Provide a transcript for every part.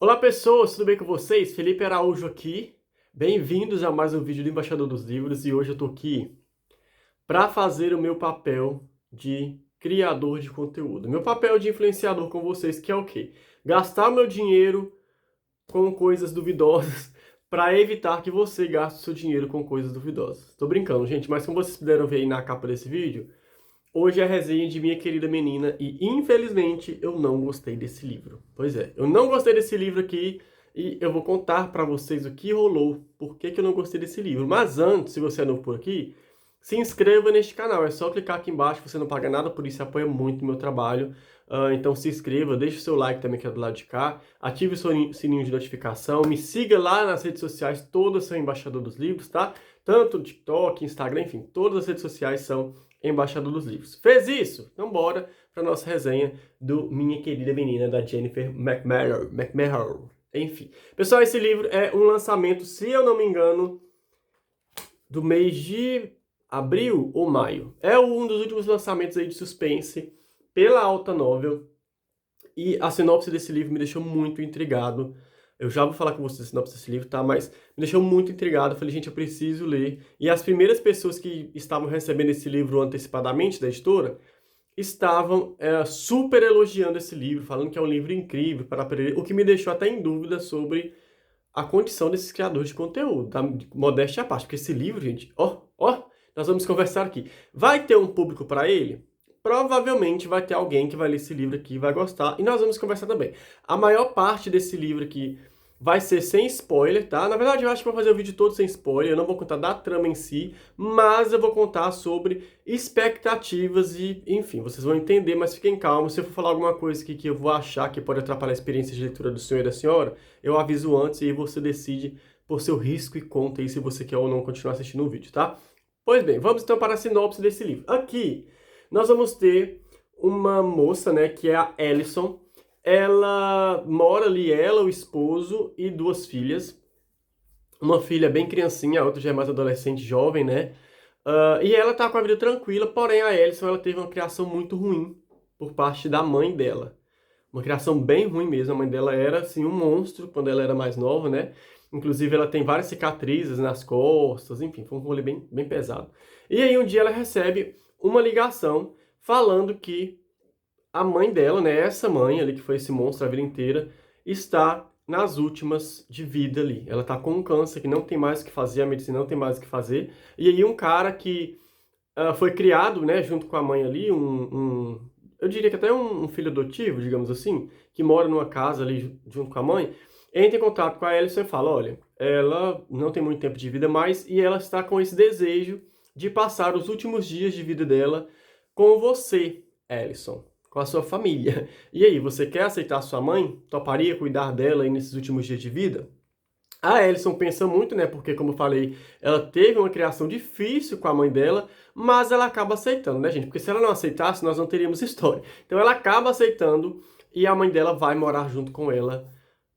Olá pessoas, tudo bem com vocês? Felipe Araújo aqui. Bem-vindos a mais um vídeo do Embaixador dos Livros e hoje eu tô aqui para fazer o meu papel de criador de conteúdo. Meu papel de influenciador com vocês, que é o quê? Gastar o meu dinheiro com coisas duvidosas para evitar que você gaste o seu dinheiro com coisas duvidosas. Tô brincando, gente, mas como vocês puderam ver aí na capa desse vídeo, hoje é a resenha de Minha Querida Menina e, infelizmente, eu não gostei desse livro. Pois é, eu não gostei desse livro aqui e eu vou contar pra vocês o que rolou, por que que eu não gostei desse livro. Mas antes, se você é novo por aqui, se inscreva neste canal. É só clicar aqui embaixo, você não paga nada por isso, apoia muito o meu trabalho. Então se inscreva, deixe o seu like também que é do lado de cá, ative o seu sininho de notificação, me siga lá nas redes sociais, todas são Embaixador dos Livros, tá? Tanto no TikTok, Instagram, enfim, todas as redes sociais são Embaixador dos Livros. Fez isso? Então bora para nossa resenha do Minha Querida Menina, da Jennifer McMahon. Enfim. Pessoal, esse livro é um lançamento, se eu não me engano, do mês de abril ou maio. É um dos últimos lançamentos aí de suspense pela Alta Novel. E a sinopse desse livro me deixou muito intrigado. Eu já vou falar com vocês a sinopse desse livro, tá? Mas me deixou muito intrigado. Eu falei, gente, eu preciso ler. E as primeiras pessoas que estavam recebendo esse livro antecipadamente da editora estavam super elogiando esse livro, falando que é um livro incrível para aprender, o que me deixou até em dúvida sobre a condição desses criadores de conteúdo, tá? Modéstia à parte, porque esse livro, gente, nós vamos conversar aqui. Vai ter um público para ele? Provavelmente vai ter alguém que vai ler esse livro aqui e vai gostar, e nós vamos conversar também. A maior parte desse livro aqui vai ser sem spoiler, tá? Na verdade, eu acho que vou fazer o vídeo todo sem spoiler, eu não vou contar da trama em si, mas eu vou contar sobre expectativas e, enfim, vocês vão entender, mas fiquem calmos. Se eu for falar alguma coisa aqui que eu vou achar que pode atrapalhar a experiência de leitura do senhor e da senhora, eu aviso antes e aí você decide por seu risco e conta aí se você quer ou não continuar assistindo o vídeo, tá? Pois bem, vamos então para a sinopse desse livro. Aqui, nós vamos ter uma moça, né, que é a Ellison. Ela mora ali, ela, o esposo e duas filhas. Uma filha bem criancinha, a outra já é mais adolescente, jovem, né? E ela tá com a vida tranquila, porém a Ellison, ela teve uma criação muito ruim por parte da mãe dela. Uma criação bem ruim mesmo. A mãe dela era, assim, um monstro quando ela era mais nova, né? Inclusive, ela tem várias cicatrizes nas costas, enfim, foi um rolê bem pesado. E aí, um dia ela recebe uma ligação falando que a mãe dela, né, essa mãe ali que foi esse monstro a vida inteira, está nas últimas de vida ali. Ela tá com um câncer que não tem mais o que fazer, a medicina não tem mais o que fazer. E aí um cara que foi criado, né, junto com a mãe ali, eu diria que até um filho adotivo, digamos assim, que mora numa casa ali junto com a mãe, entra em contato com a Alison e fala, olha, ela não tem muito tempo de vida mais e ela está com esse desejo de passar os últimos dias de vida dela com você, Alison, com a sua família. E aí, você quer aceitar sua mãe? Toparia cuidar dela aí nesses últimos dias de vida? A Alison pensa muito, né? Porque, como eu falei, ela teve uma criação difícil com a mãe dela, mas ela acaba aceitando, né, gente? Porque se ela não aceitasse, nós não teríamos história. Então ela acaba aceitando e a mãe dela vai morar junto com ela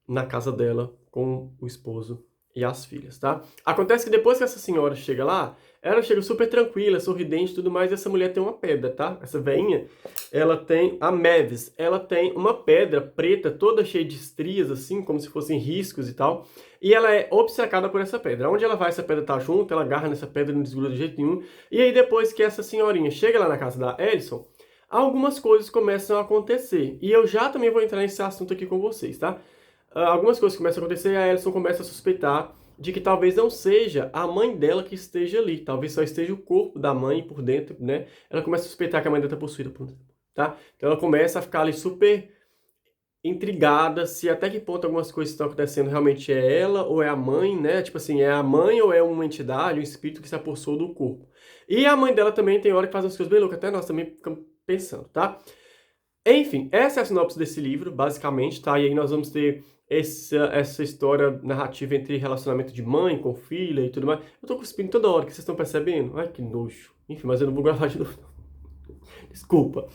na casa dela, com o esposo e as filhas, tá? Acontece que depois que essa senhora chega lá, ela chega super tranquila, sorridente e tudo mais, e essa mulher tem uma pedra, tá? Essa veinha, ela tem, a Mavis, ela tem uma pedra preta, toda cheia de estrias, assim, como se fossem riscos e tal, e ela é obcecada por essa pedra. Onde ela vai, essa pedra tá junto, ela agarra nessa pedra, não desgruda de jeito nenhum, e aí depois que essa senhorinha chega lá na casa da Ellison, algumas coisas começam a acontecer, e eu já também vou entrar nesse assunto aqui com vocês, tá? Algumas coisas começam a acontecer e a Alison começa a suspeitar de que talvez não seja a mãe dela que esteja ali, talvez só esteja o corpo da mãe por dentro, né? Ela começa a suspeitar que a mãe dela está possuída por dentro, tá? Então ela começa a ficar ali super intrigada se até que ponto algumas coisas estão acontecendo realmente é ela ou é a mãe, né? Tipo assim, é a mãe ou é uma entidade, um espírito que se apossou do corpo. E a mãe dela também tem hora que faz umas coisas bem loucas, até nós também ficamos pensando, tá? Enfim, essa é a sinopse desse livro, basicamente, tá? E aí nós vamos ter essa história narrativa entre relacionamento de mãe com filha e tudo mais. Eu tô cuspindo toda hora, que vocês estão percebendo? Ai, que nojo. Enfim, mas eu não vou gravar de novo. Desculpa.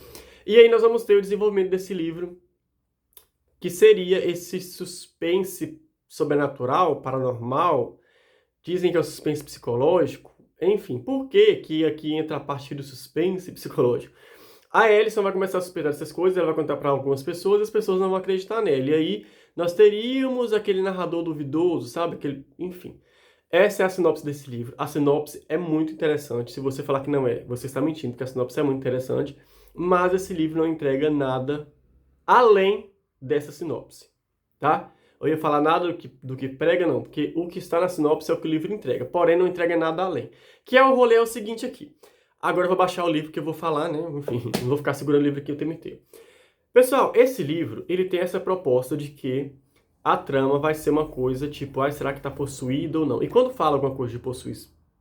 E aí nós vamos ter o desenvolvimento desse livro, que seria esse suspense sobrenatural, paranormal. Dizem que é o suspense psicológico. Enfim, por que que aqui entra a parte do suspense psicológico? A Alison vai começar a suspeitar dessas coisas, ela vai contar para algumas pessoas e as pessoas não vão acreditar nela. E aí nós teríamos aquele narrador duvidoso, sabe? Enfim. Essa é a sinopse desse livro. A sinopse é muito interessante. Se você falar que não é, você está mentindo, porque a sinopse é muito interessante. Mas esse livro não entrega nada além dessa sinopse, tá? Eu ia falar nada do que prega, não, porque o que está na sinopse é o que o livro entrega, porém não entrega nada além. Que é o rolê é o seguinte aqui. Agora eu vou baixar o livro que eu vou falar, né? Enfim, não vou ficar segurando o livro aqui o tempo inteiro. Pessoal, esse livro, ele tem essa proposta de que a trama vai ser uma coisa tipo, será que tá possuído ou não? E quando fala alguma coisa de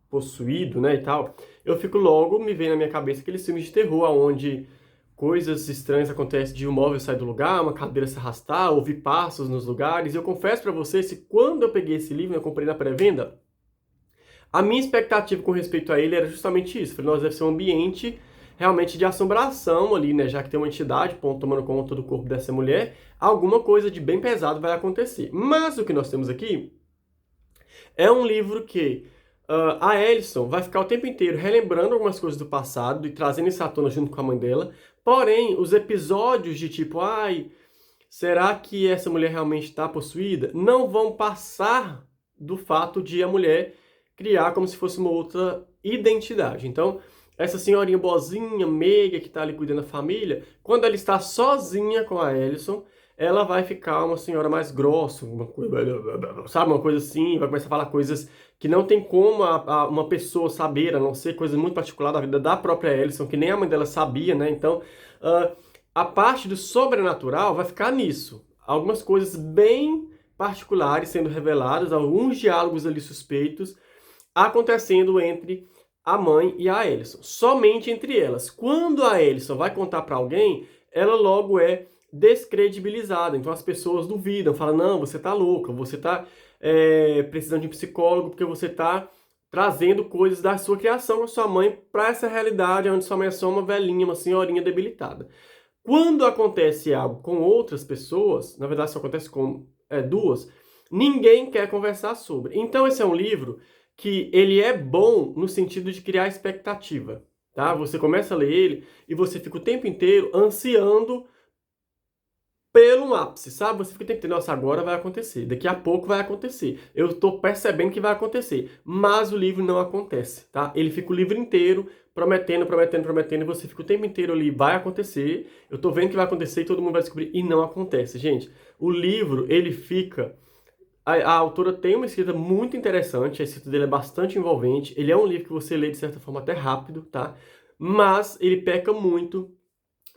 possuído, né, e tal, eu fico logo, me vem na minha cabeça aqueles filmes de terror, onde coisas estranhas acontecem de um móvel sair do lugar, uma cadeira se arrastar, ouvir passos nos lugares. E eu confesso pra vocês que quando eu peguei esse livro, eu comprei na pré-venda, a minha expectativa com respeito a ele era justamente isso. Falei, nós deve ser um ambiente realmente de assombração ali, né? Já que tem uma entidade tomando conta do corpo dessa mulher, alguma coisa de bem pesado vai acontecer. Mas o que nós temos aqui é um livro que a Alison vai ficar o tempo inteiro relembrando algumas coisas do passado e trazendo isso à tona junto com a mãe dela. Porém, os episódios de tipo, será que essa mulher realmente está possuída? Não vão passar do fato de a mulher criar como se fosse uma outra identidade. Então, essa senhorinha boazinha, meiga, que está ali cuidando da família, quando ela está sozinha com a Alison, ela vai ficar uma senhora mais grossa, uma coisa, sabe, uma coisa assim, vai começar a falar coisas que não tem como uma pessoa saber, a não ser coisas muito particulares da vida da própria Alison, que nem a mãe dela sabia, né? Então, a parte do sobrenatural vai ficar nisso. Algumas coisas bem particulares sendo reveladas, alguns diálogos ali suspeitos acontecendo entre a mãe e a Alison. Somente entre elas. Quando a Alison vai contar para alguém, ela logo é descredibilizada. Então as pessoas duvidam, falam, não, você tá louca, você tá precisando de um psicólogo porque você tá trazendo coisas da sua criação com a sua mãe para essa realidade onde sua mãe é só uma velhinha, uma senhorinha debilitada. Quando acontece algo com outras pessoas, na verdade só acontece com duas, ninguém quer conversar sobre. Então esse é um livro que ele é bom no sentido de criar expectativa, tá? Você começa a ler ele e você fica o tempo inteiro ansiando pelo ápice, sabe? Você fica o tempo inteiro, nossa, agora vai acontecer, daqui a pouco vai acontecer. Eu tô percebendo que vai acontecer, mas o livro não acontece, tá? Ele fica o livro inteiro prometendo, prometendo, prometendo, e você fica o tempo inteiro ali, vai acontecer, eu tô vendo que vai acontecer e todo mundo vai descobrir, e não acontece, gente. O livro, ele fica... A autora tem uma escrita muito interessante, a escrita dele é bastante envolvente, ele é um livro que você lê de certa forma até rápido, tá? Mas ele peca muito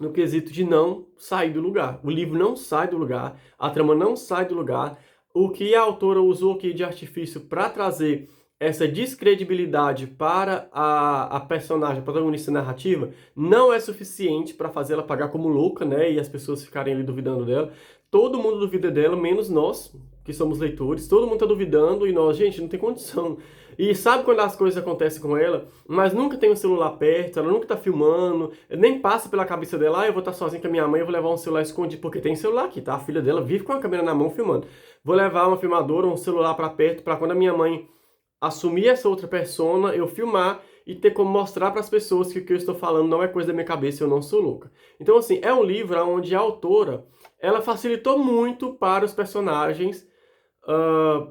no quesito de não sair do lugar. O livro não sai do lugar, a trama não sai do lugar. O que a autora usou aqui de artifício para trazer essa descredibilidade para a personagem, a protagonista narrativa, não é suficiente para fazer ela pagar como louca, né? E as pessoas ficarem ali duvidando dela. Todo mundo duvida dela, menos nós, que somos leitores. Todo mundo tá duvidando e nós, gente, não tem condição. E sabe quando as coisas acontecem com ela, mas nunca tem um celular perto, ela nunca tá filmando, nem passa pela cabeça dela, eu vou estar sozinha com a minha mãe, eu vou levar um celular escondido, porque tem celular aqui, tá? A filha dela vive com a câmera na mão filmando. Vou levar uma filmadora, um celular para perto, para quando a minha mãe assumir essa outra persona, eu filmar e ter como mostrar para as pessoas que o que eu estou falando não é coisa da minha cabeça, eu não sou louca. Então, assim, é um livro onde a autora, ela facilitou muito para os personagens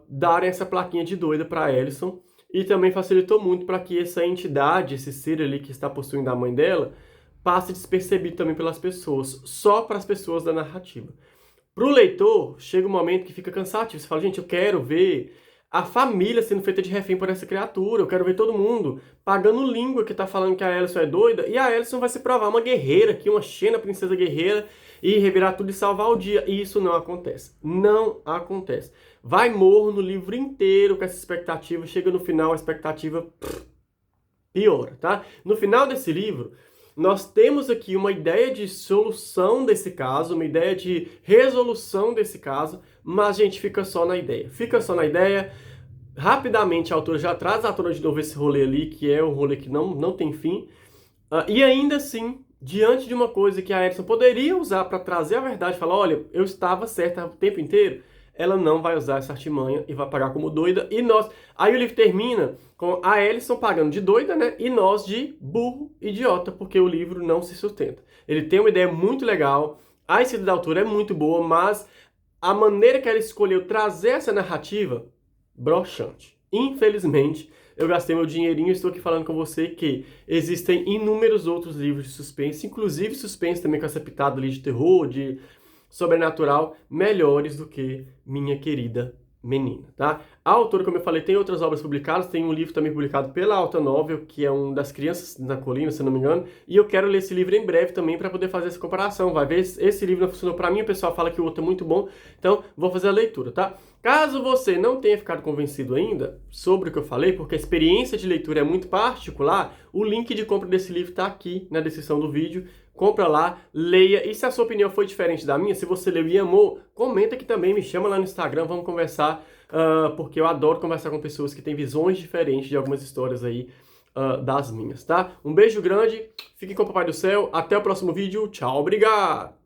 darem essa plaquinha de doida para Alison, e também facilitou muito para que essa entidade, esse ser ali que está possuindo a mãe dela, passe despercebido também pelas pessoas, só para as pessoas da narrativa. Para o leitor, chega um momento que fica cansativo. Você fala, gente, eu quero ver a família sendo feita de refém por essa criatura, eu quero ver todo mundo pagando língua que tá falando que a Alison é doida, e a Alison vai se provar uma guerreira aqui, uma Xena princesa guerreira, e revirar tudo e salvar o dia. E isso não acontece. Não acontece. Vai morro no livro inteiro com essa expectativa, chega no final, a expectativa piora, tá? No final desse livro, nós temos aqui uma ideia de solução desse caso, uma ideia de resolução desse caso, mas, gente, fica só na ideia. Fica só na ideia. Rapidamente, a autora já traz à tona de novo esse rolê ali, que é um rolê que não tem fim. E ainda assim, diante de uma coisa que a Alison poderia usar para trazer a verdade, falar, olha, eu estava certa o tempo inteiro, ela não vai usar essa artimanha e vai pagar como doida. E nós... Aí o livro termina com a Alison pagando de doida, né? E nós de burro, idiota, porque o livro não se sustenta. Ele tem uma ideia muito legal, a escrita da autora é muito boa, mas a maneira que ela escolheu trazer essa narrativa, broxante. Infelizmente, eu gastei meu dinheirinho e estou aqui falando com você que existem inúmeros outros livros de suspense, inclusive suspense também com essa pitada ali de terror, de sobrenatural, melhores do que Minha Querida Menina, tá? A autora, como eu falei, tem outras obras publicadas, tem um livro também publicado pela Alta Novel, que é um das Crianças na Colina, se não me engano, e eu quero ler esse livro em breve também para poder fazer essa comparação. Vai ver, esse livro não funcionou para mim, o pessoal fala que o outro é muito bom, então vou fazer a leitura, tá? Caso você não tenha ficado convencido ainda sobre o que eu falei, porque a experiência de leitura é muito particular, o link de compra desse livro está aqui na descrição do vídeo. Compra lá, leia, e se a sua opinião foi diferente da minha, se você leu e amou, comenta aqui também, me chama lá no Instagram, vamos conversar, porque eu adoro conversar com pessoas que têm visões diferentes de algumas histórias aí das minhas, tá? Um beijo grande, fique com o Papai do Céu, até o próximo vídeo, tchau, obrigado!